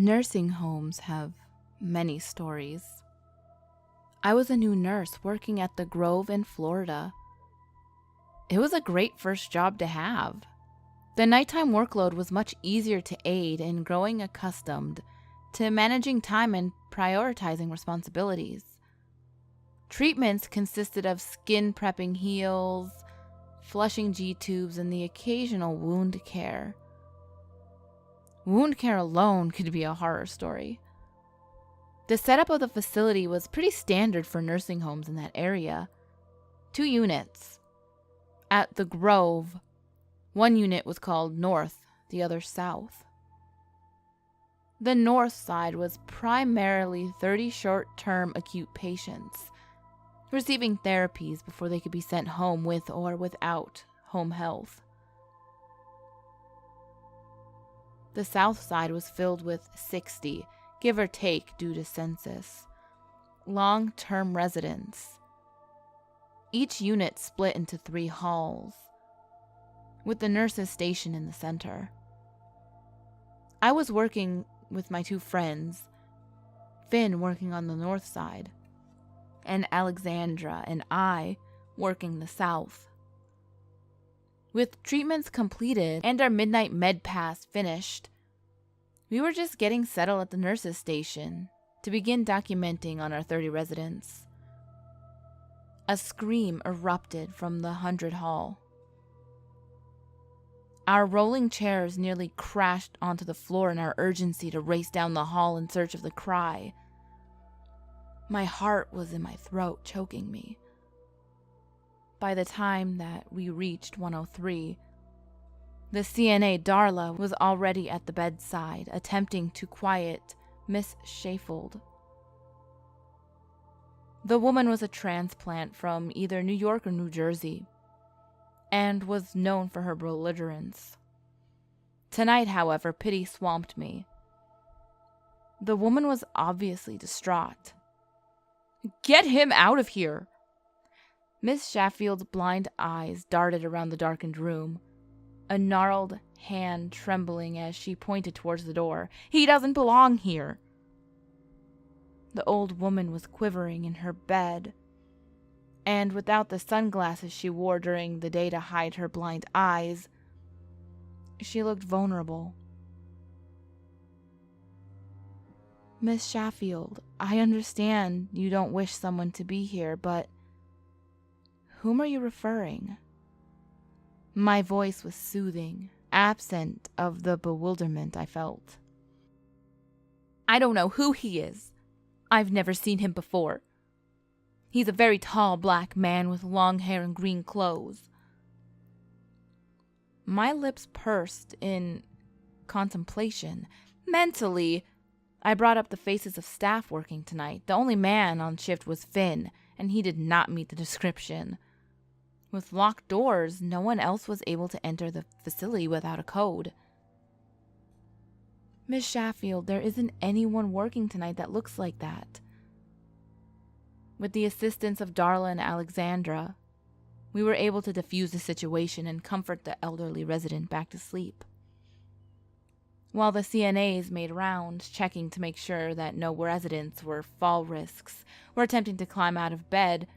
Nursing homes have many stories. I was a new nurse working at the Grove in Florida. It was a great first job to have. The nighttime workload was much easier to aid in growing accustomed to managing time and prioritizing responsibilities. Treatments consisted of skin prepping heals, flushing G-tubes, and the occasional wound care. Wound care alone could be a horror story. The setup of the facility was pretty standard for nursing homes in that area. 2 units. At the Grove, one unit was called North, the other South. The north side was primarily 30 short-term acute patients, receiving therapies before they could be sent home with or without home health. The south side was filled with 60, give or take due to census, long-term residents. Each unit split into 3 halls, with the nurses stationed in the center. I was working with my 2 friends, Finn working on the north side, and Alexandra and I working the south. With treatments completed and our midnight med pass finished, we were just getting settled at the nurses' station to begin documenting on our 30 residents. A scream erupted from the 100 hall. Our rolling chairs nearly crashed onto the floor in our urgency to race down the hall in search of the cry. My heart was in my throat, choking me. By the time that we reached 103, the CNA Darla was already at the bedside, attempting to quiet Miss Sheffield. The woman was a transplant from either New York or New Jersey, and was known for her belligerence. Tonight, however, pity swamped me. The woman was obviously distraught. "Get him out of here!" Miss Shaffield's blind eyes darted around the darkened room, a gnarled hand trembling as she pointed towards the door. "He doesn't belong here!" The old woman was quivering in her bed, and without the sunglasses she wore during the day to hide her blind eyes, she looked vulnerable. "Miss Sheffield, I understand you don't wish someone to be here, but whom are you referring?" My voice was soothing, absent of the bewilderment I felt. "I don't know who he is. I've never seen him before. He's a very tall black man with long hair and green clothes." My lips pursed in contemplation. Mentally, I brought up the faces of staff working tonight. The only man on shift was Finn, and he did not meet the description. With locked doors, no one else was able to enter the facility without a code. "Miss Sheffield, there isn't anyone working tonight that looks like that." With the assistance of Darla and Alexandra, we were able to defuse the situation and comfort the elderly resident back to sleep. While the CNAs made rounds, checking to make sure that no residents were fall risks, or attempting to climb out of bed,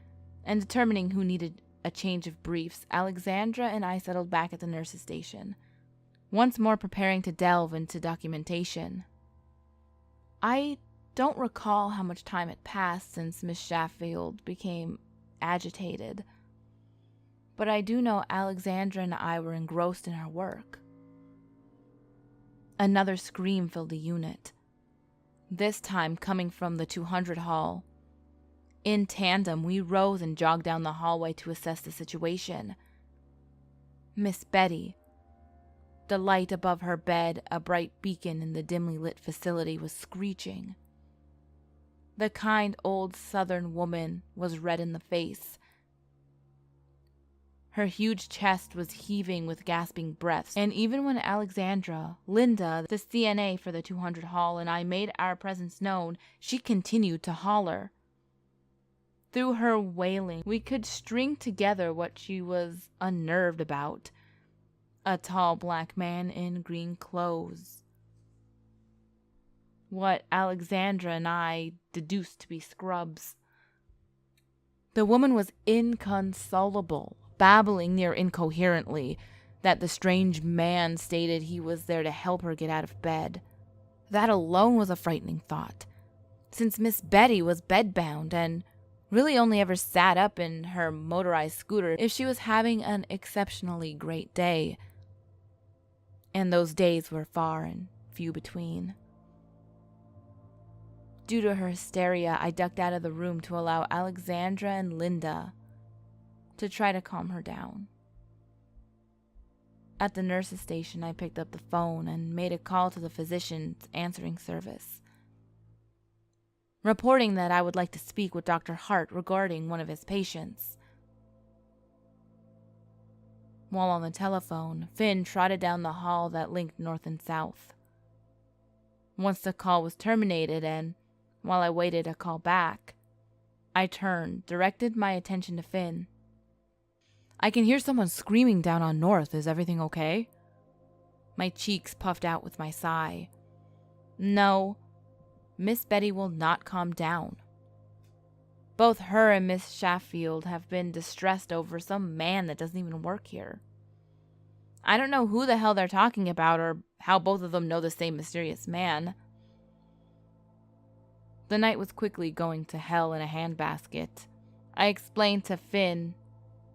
and determining who needed a change of briefs, Alexandra and I settled back at the nurse's station, once more preparing to delve into documentation. I don't recall how much time had passed since Miss Sheffield became agitated, but I do know Alexandra and I were engrossed in our work. Another scream filled the unit, this time coming from the 200 hall. In tandem, we rose and jogged down the hallway to assess the situation. Miss Betty, the light above her bed, a bright beacon in the dimly lit facility, was screeching. The kind old Southern woman was red in the face. Her huge chest was heaving with gasping breaths, and even when Alexandra, Linda, the CNA for the 200 hall, and I made our presence known, she continued to holler. Through her wailing, we could string together what she was unnerved about. A tall black man in green clothes. what Alexandra and I deduced to be scrubs. The woman was inconsolable, babbling near incoherently that the strange man stated he was there to help her get out of bed. That alone was a frightening thought, since Miss Betty was bedbound and really only ever sat up in her motorized scooter if she was having an exceptionally great day. And those days were far and few between. Due to her hysteria, I ducked out of the room to allow Alexandra and Linda to try to calm her down. At the nurse's station, I picked up the phone and made a call to the physician's answering service, reporting that I would like to speak with Dr. Hart regarding one of his patients. While on the telephone, Finn trotted down the hall that linked north and south. Once the call was terminated and while I waited a call back, I turned, directed my attention to Finn. "I can hear someone screaming down on North. Is everything okay?" My cheeks puffed out with my sigh. No, Miss Betty will not calm down. Both her and Miss Sheffield have been distressed over some man that doesn't even work here. I don't know who the hell they're talking about or how both of them know the same mysterious man. The night was quickly going to hell in a handbasket. I explained to Finn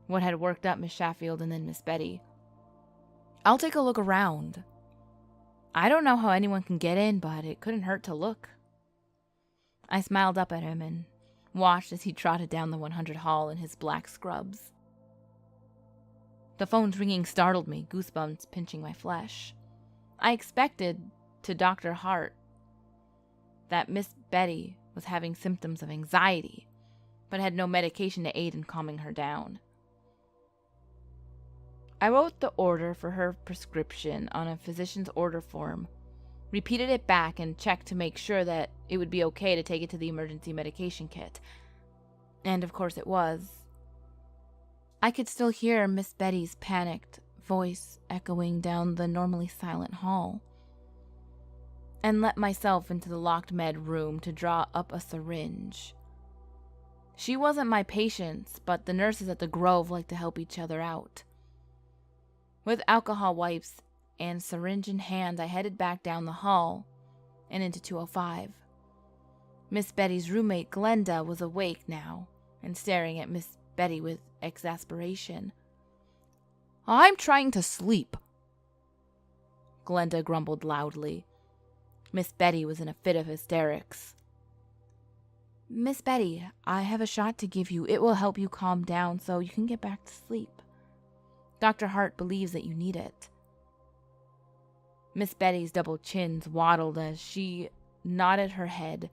what had worked up Miss Sheffield and then Miss Betty. "I'll take a look around. I don't know how anyone can get in, but it couldn't hurt to look." I smiled up at him and watched as he trotted down the 100 hall in his black scrubs. The phone's ringing startled me, goosebumps pinching my flesh. I expected to Dr. Hart that Miss Betty was having symptoms of anxiety, but had no medication to aid in calming her down. I wrote the order for her prescription on a physician's order form, repeated it back, and checked to make sure that it would be okay to take it to the emergency medication kit. And of course it was. I could still hear Miss Betty's panicked voice echoing down the normally silent hall, and let myself into the locked med room to draw up a syringe. She wasn't my patient, but the nurses at the Grove like to help each other out. With alcohol wipes and syringe in hand, I headed back down the hall and into 205. Miss Betty's roommate, Glenda, was awake now and staring at Miss Betty with exasperation. "I'm trying to sleep," Glenda grumbled loudly. Miss Betty was in a fit of hysterics. "Miss Betty, I have a shot to give you. It will help you calm down so you can get back to sleep. Dr. Hart believes that you need it." Miss Betty's double chins waddled as she nodded her head,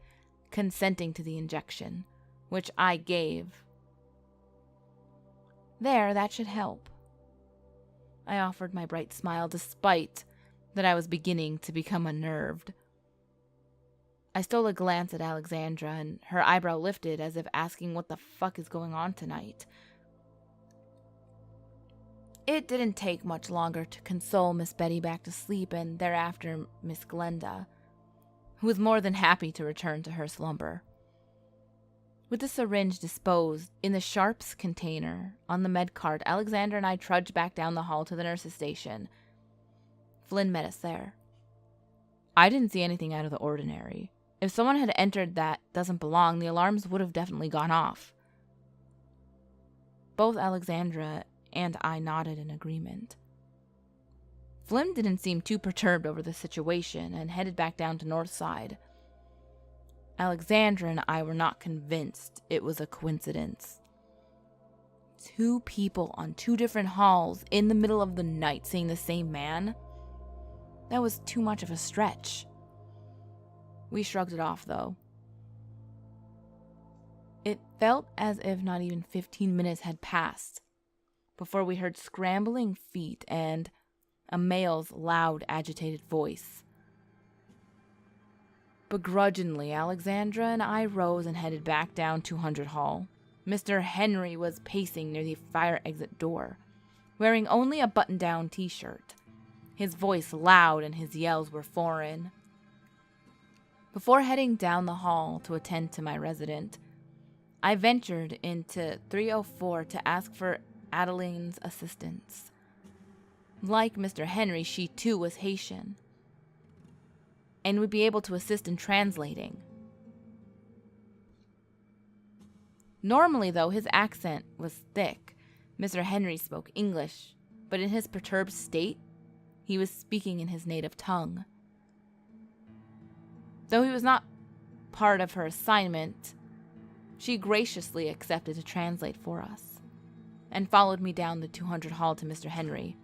consenting to the injection, which I gave. "There, that should help." I offered my bright smile, despite that I was beginning to become unnerved. I stole a glance at Alexandra, and her eyebrow lifted as if asking what the fuck is going on tonight. It didn't take much longer to console Miss Betty back to sleep, and thereafter Miss Glenda, who was more than happy to return to her slumber. With the syringe disposed in the sharps container on the med cart, Alexandra and I trudged back down the hall to the nurse's station. Flynn met us there. I didn't see anything out of the ordinary. If someone had entered that doesn't belong, the alarms would have definitely gone off. Both Alexandra and I nodded in agreement. Flynn didn't seem too perturbed over the situation and headed back down to Northside. Alexandra and I were not convinced it was a coincidence. 2 people on 2 different halls in the middle of the night seeing the same man? That was too much of a stretch. We shrugged it off, though. It felt as if not even 15 minutes had passed before we heard scrambling feet and a male's loud, agitated voice. Begrudgingly, Alexandra and I rose and headed back down 200 Hall. Mr. Henry was pacing near the fire exit door, wearing only a button-down t-shirt. His voice loud and his yells were foreign. Before heading down the hall to attend to my resident, I ventured into 304 to ask for Adeline's assistance. Like Mr. Henry, she too was Haitian and would be able to assist in translating. Normally, though, his accent was thick. Mr. Henry spoke English, but in his perturbed state, he was speaking in his native tongue. Though he was not part of her assignment, she graciously accepted to translate for us and followed me down the 200 hall to Mr. Henry.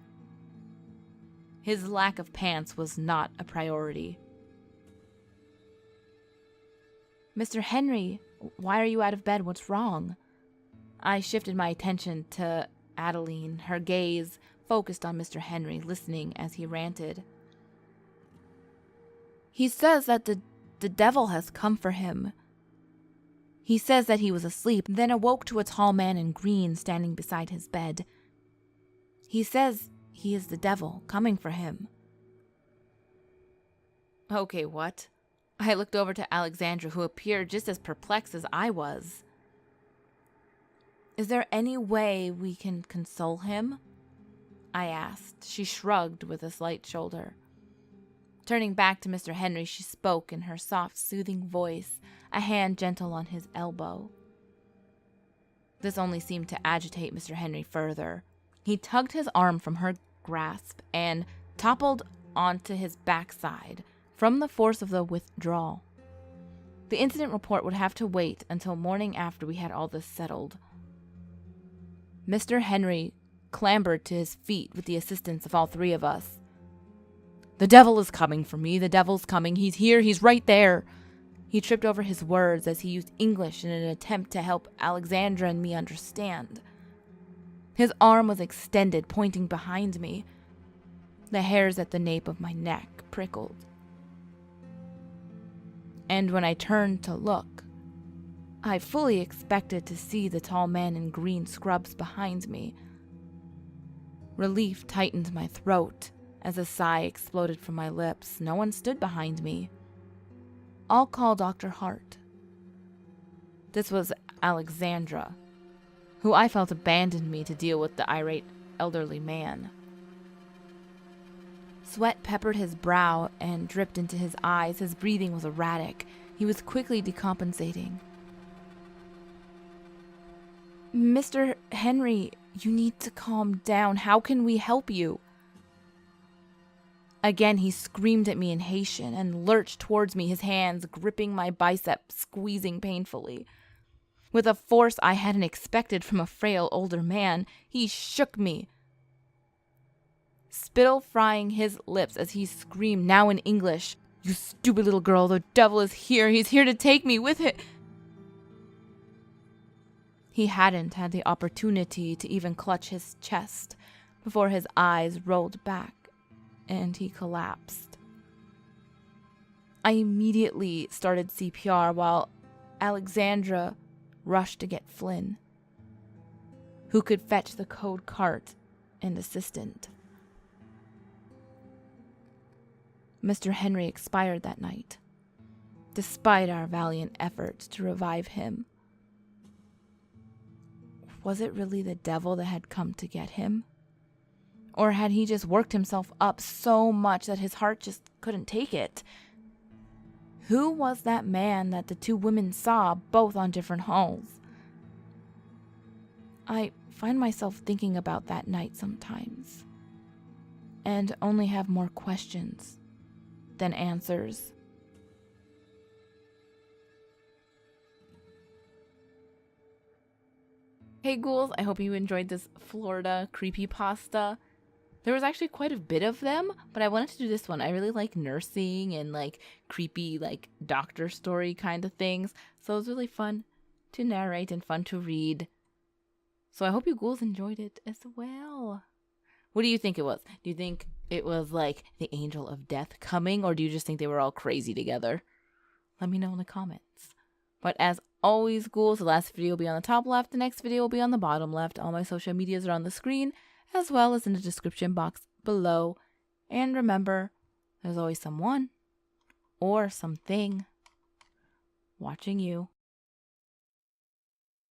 His lack of pants was not a priority. "Mr. Henry, why are you out of bed? What's wrong?" I shifted my attention to Adeline, her gaze focused on Mr. Henry, listening as he ranted. "He says that the devil has come for him. He says that he was asleep, then awoke to a tall man in green standing beside his bed. He says he is the devil coming for him." Okay, what? I looked over to Alexandra, who appeared just as perplexed as I was. "Is there any way we can console him?" I asked. She shrugged with a slight shoulder. Turning back to Mr. Henry, she spoke in her soft, soothing voice, a hand gentle on his elbow. This only seemed to agitate Mr. Henry further. He tugged his arm from her grasp and toppled onto his backside from the force of the withdrawal. The incident report would have to wait until morning after we had all this settled. Mr. Henry clambered to his feet with the assistance of all three of us. "The devil is coming for me. The devil's coming. He's here. He's right there." He tripped over his words as he used English in an attempt to help Alexandra and me understand. His arm was extended, pointing behind me. The hairs at the nape of my neck prickled. And when I turned to look, I fully expected to see the tall man in green scrubs behind me. Relief tightened my throat as a sigh exploded from my lips. No one stood behind me. "I'll call Dr. Hart." This was Alexandra, who I felt abandoned me to deal with the irate elderly man. Sweat peppered his brow and dripped into his eyes. His breathing was erratic. He was quickly decompensating. "Mr. Henry, you need to calm down. How can we help you?" Again, he screamed at me in Haitian and lurched towards me, his hands gripping my bicep, squeezing painfully. With a force I hadn't expected from a frail older man, he shook me, spittle frying his lips as he screamed, now in English, "You stupid little girl, the devil is here. He's here to take me with it." He hadn't had the opportunity to even clutch his chest before his eyes rolled back and he collapsed. I immediately started CPR while Alexandra rushed to get Flynn, who could fetch the code cart and assistant. Mr. Henry expired that night, despite our valiant efforts to revive him. Was it really the devil that had come to get him? Or had he just worked himself up so much that his heart just couldn't take it? Who was that man that the two women saw, both on different halls? I find myself thinking about that night sometimes, and only have more questions than answers. Hey ghouls, I hope you enjoyed this Florida creepypasta. There was actually quite a bit of them, but I wanted to do this one. I really like nursing and like creepy like doctor story kind of things. So it was really fun to narrate and fun to read. So I hope you ghouls enjoyed it as well. What do you think it was? Do you think it was like the angel of death coming, or do you just think they were all crazy together? Let me know in the comments. But as always, ghouls, the last video will be on the top left, the next video will be on the bottom left. All my social medias are on the screen, as well as in the description box below. And remember, there's always someone or something watching you.